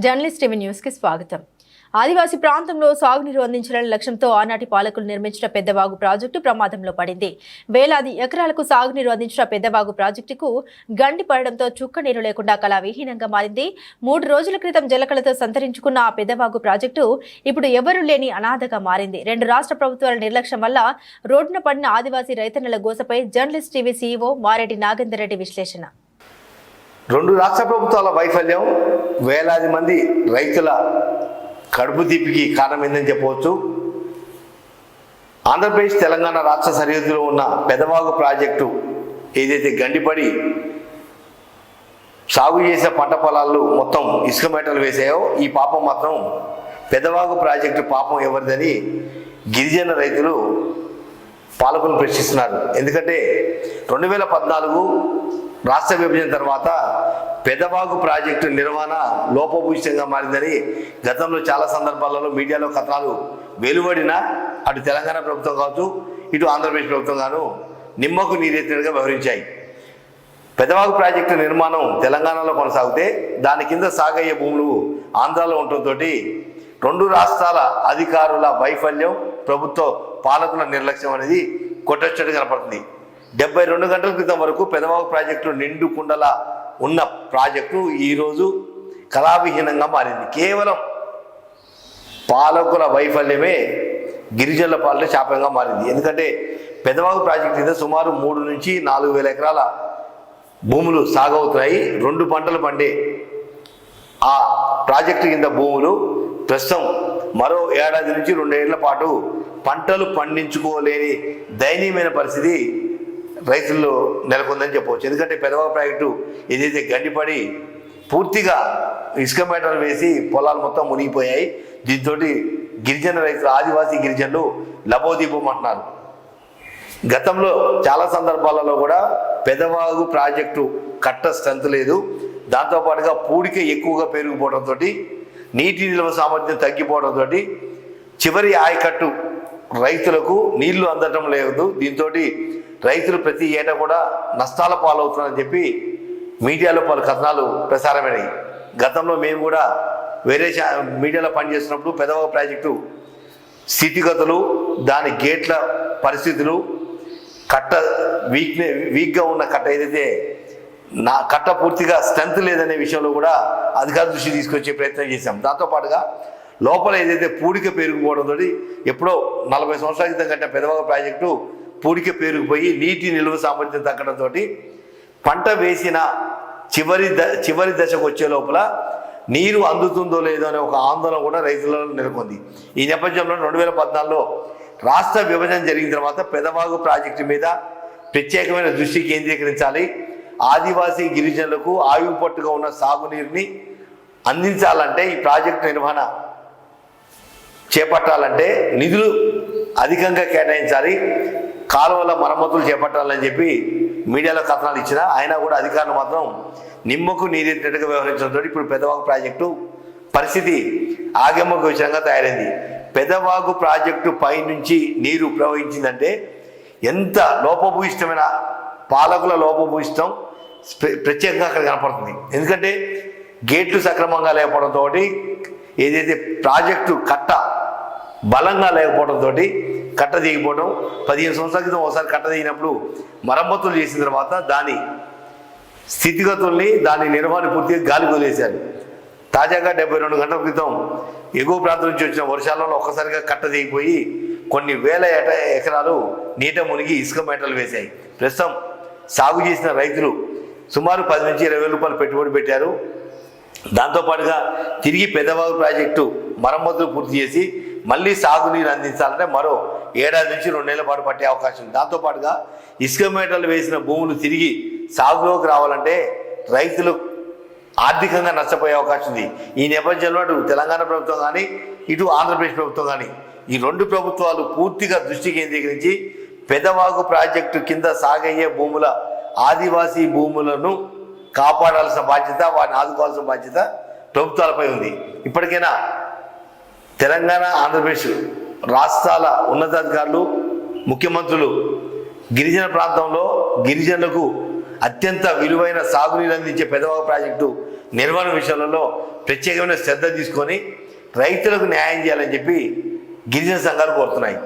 Journalist TV news కి స్వాగతం. ఆదివాసీ ప్రాంతంలో సాగునీరు అందించాలనే లక్ష్యంతో ఆనాటి పాలకులు నిర్మించిన పెద్దవాగు ప్రాజెక్టు ప్రమాదంలో పడింది. వేలాది ఎకరాలకు సాగునీరు అందించిన పెద్దవాగు ప్రాజెక్టుకు గండి పడడంతో చుక్క నీరు లేకుండా కళావిహీనంగా మారింది. 3 రోజుల క్రితం జలకళతో సంతరించుకున్న ఆ పెద్దవాగు ప్రాజెక్టు ఇప్పుడు ఎవరూ లేని అనాథగా మారింది. 2 రాష్ట్ర ప్రభుత్వాల నిర్లక్ష్యం వల్ల రోడ్డున పడిన ఆదివాసీ రైతన్నల గోసపై journalist TV CEO Mareddy Nagender Reddy విశ్లేషణ. 2 రాష్ట్ర ప్రభుత్వాల వైఫల్యం వేలాది మంది రైతుల కడుపు తీపికి కారణమైందని చెప్పవచ్చు. ఆంధ్రప్రదేశ్ తెలంగాణ రాష్ట్ర సరిహద్దులో ఉన్న పెదవాగు ప్రాజెక్టు ఏదైతే గండిపడి సాగు చేసే పంట పొలాల్లో మొత్తం ఇసుక మేటలు వేసాయో ఈ పాపం మాత్రం పెదవాగు ప్రాజెక్టు పాపం ఎవరిదని గిరిజన రైతులు పాలకులు ప్రశ్నిస్తున్నారు. ఎందుకంటే 2014 రాష్ట్ర విభజన తర్వాత పెదవాగు ప్రాజెక్టు నిర్వహణ లోపభూయిష్టంగా మారిందని గతంలో చాలా సందర్భాలలో మీడియాలో కథనాలు వెలువడినా అటు తెలంగాణ ప్రభుత్వం కావచ్చు ఇటు ఆంధ్రప్రదేశ్ ప్రభుత్వం గాను నిమ్మకు నీరెత్తినట్టుగా వ్యవహరించాయి. పెదవాగు ప్రాజెక్టు నిర్మాణం తెలంగాణలో కొనసాగితే దాని కింద సాగయ్యే భూములు ఆంధ్రాలో ఉండటంతో 2 రాష్ట్రాల అధికారుల వైఫల్యం, ప్రభుత్వ పాలకుల నిర్లక్ష్యం అనేది కొట్టొచ్చట్టు కనపడుతుంది. 72 గంటల క్రితం వరకు పెదవాగు ప్రాజెక్టు నిండు కుండల ఉన్న ప్రాజెక్టు ఈరోజు కళావిహీనంగా మారింది. కేవలం పాలకుల వైఫల్యమే గిరిజనుల పాలన శాపంగా మారింది. ఎందుకంటే పెదవాగు ప్రాజెక్టు కింద సుమారు 3 నుంచి 4 వేల ఎకరాల భూములు సాగవుతున్నాయి. 2 పంటలు పండే ఆ ప్రాజెక్టు కింద భూములు ప్రస్తుతం మరో ఏడాది నుంచి 2 ఏళ్ల పాటు పంటలు పండించుకోలేని దయనీయమైన పరిస్థితి రైతుల్లో నెలకొందని చెప్పవచ్చు. ఎందుకంటే పెదవాగు ప్రాజెక్టు ఏదైతే గండిపడి పూర్తిగా ఇసుక మేటలు వేసి పొలాలు మొత్తం మునిగిపోయాయి. దీంతో గిరిజన రైతులు, ఆదివాసీ గిరిజనులు లబోదీపమంటున్నారు. గతంలో చాలా సందర్భాలలో కూడా పెదవాగు ప్రాజెక్టు కట్ట స్ట్రెంత్ లేదు. దాంతోపాటుగా పూడిక ఎక్కువగా పెరిగిపోవడంతో నీటి నిల్వ సామర్థ్యం తగ్గిపోవడంతో చివరి ఆయకట్టు రైతులకు నీళ్లు అందటం లేదు. దీంతో రైతులు ప్రతి ఏటా కూడా నష్టాల పాలవుతున్నారని చెప్పి మీడియాలో పలు కథనాలు ప్రసారమైనాయి. గతంలో మేము కూడా వేరే మీడియాలో పనిచేస్తున్నప్పుడు పెదవాగు ప్రాజెక్టు స్థితిగతులు, దాని గేట్ల పరిస్థితులు, కట్ట వీక్గా ఉన్న కట్ట ఏదైతే కట్ట పూర్తిగా స్ట్రెంత్ లేదనే విషయంలో కూడా అధికారుల దృష్టి తీసుకొచ్చే ప్రయత్నం చేశాం. దాంతోపాటుగా లోపల ఏదైతే పూడిక పెరిగిపోవడంతో ఎప్పుడో 40 సంవత్సరాల క్రితం కట్టిన పెదవాగు ప్రాజెక్టు పూడిక పెరిగిపోయి నీటి నిల్వ సామర్థ్యం తగ్గడంతో పంట వేసిన చివరి దశకు వచ్చే లోపల నీరు అందుతుందో లేదో అనే ఒక ఆందోళన కూడా రైతులలో నెలకొంది. ఈ నేపథ్యంలో 2014లో రాష్ట్ర విభజన జరిగిన తర్వాత పెదవాగు ప్రాజెక్టు మీద ప్రత్యేకమైన దృష్టి కేంద్రీకరించాలి, ఆదివాసీ గిరిజనులకు ఆయువుపట్టుగా ఉన్న సాగునీరుని అందించాలంటే, ఈ ప్రాజెక్టు నిర్వహణ చేపట్టాలంటే నిధులు అధికంగా కేటాయించాలి, కాలువల మరమ్మతులు చేపట్టాలని చెప్పి మీడియాలో కథనాలు ఇచ్చినా అయినా కూడా అధికారులు మాత్రం నిమ్మకు నీరెత్తినట్టుగా వ్యవహరించడంతో ఇప్పుడు పెదవాగు ప్రాజెక్టు పరిస్థితి ఆగమ్మకు విషయంగా తయారైంది. పెదవాగు ప్రాజెక్టు పైనుంచి నీరు ప్రవహించిందంటే ఎంత లోపభూయిష్టమైన పాలకుల లోపభూయిష్టం ప్రత్యేకంగా అక్కడ కనపడుతుంది. ఎందుకంటే గేట్లు సక్రమంగా లేకపోవడంతో, ఏదైతే ప్రాజెక్టు కట్ట బలంగా లేకపోవడంతో కట్ట దిగిపోవడం, 15 సంవత్సరాల క్రితం ఒకసారి కట్ట దిగినప్పుడు మరమ్మతులు చేసిన తర్వాత దాని స్థితిగతుల్ని, దాని నిర్వహణ పూర్తిగా గాలి వదిలేశారు. తాజాగా 72 గంటల క్రితం ఎగువ ప్రాంతం నుంచి వచ్చిన వర్షాలలో ఒక్కసారిగా కట్ట దిగిపోయి కొన్ని వేల ఎకరాలు నీట మునిగి ఇసుక మేటలు వేశాయి. ప్రస్తుతం సాగు చేసిన రైతులు సుమారు 10 నుంచి 20 వేల రూపాయలు పెట్టుబడి పెట్టారు. దాంతోపాటుగా తిరిగి పెదవాగు ప్రాజెక్టు మరమ్మతులు పూర్తి చేసి మళ్ళీ సాగునీరు అందించాలంటే మరో ఏడాది నుంచి 2 నెలల పాటు పట్టే అవకాశం ఉంది. దాంతోపాటుగా ఇసుక మేటలు వేసిన భూములు తిరిగి సాగులోకి రావాలంటే రైతులు ఆర్థికంగా నష్టపోయే అవకాశం ఉంది. ఈ నేపథ్యంలో అటు తెలంగాణ ప్రభుత్వం కానీ ఇటు ఆంధ్రప్రదేశ్ ప్రభుత్వం కానీ ఈ 2 ప్రభుత్వాలు పూర్తిగా దృష్టి కేంద్రీకరించి పెదవాగు ప్రాజెక్టు కింద సాగయ్యే భూముల, ఆదివాసీ భూములను కాపాడాల్సిన బాధ్యత, వాటిని ఆదుకోవాల్సిన బాధ్యత ప్రభుత్వాలపై ఉంది. ఇప్పటికైనా తెలంగాణ, ఆంధ్రప్రదేశ్ రాష్ట్రాల ఉన్నతాధికారులు, ముఖ్యమంత్రులు గిరిజన ప్రాంతంలో గిరిజనులకు అత్యంత విలువైన సాగునీరు అందించే పెదవాగు ప్రాజెక్టు నిర్వహణ విషయాలలో ప్రత్యేకమైన శ్రద్ధ తీసుకొని రైతులకు న్యాయం చేయాలని చెప్పి గిరిజన సంఘాలు కోరుతున్నాయి.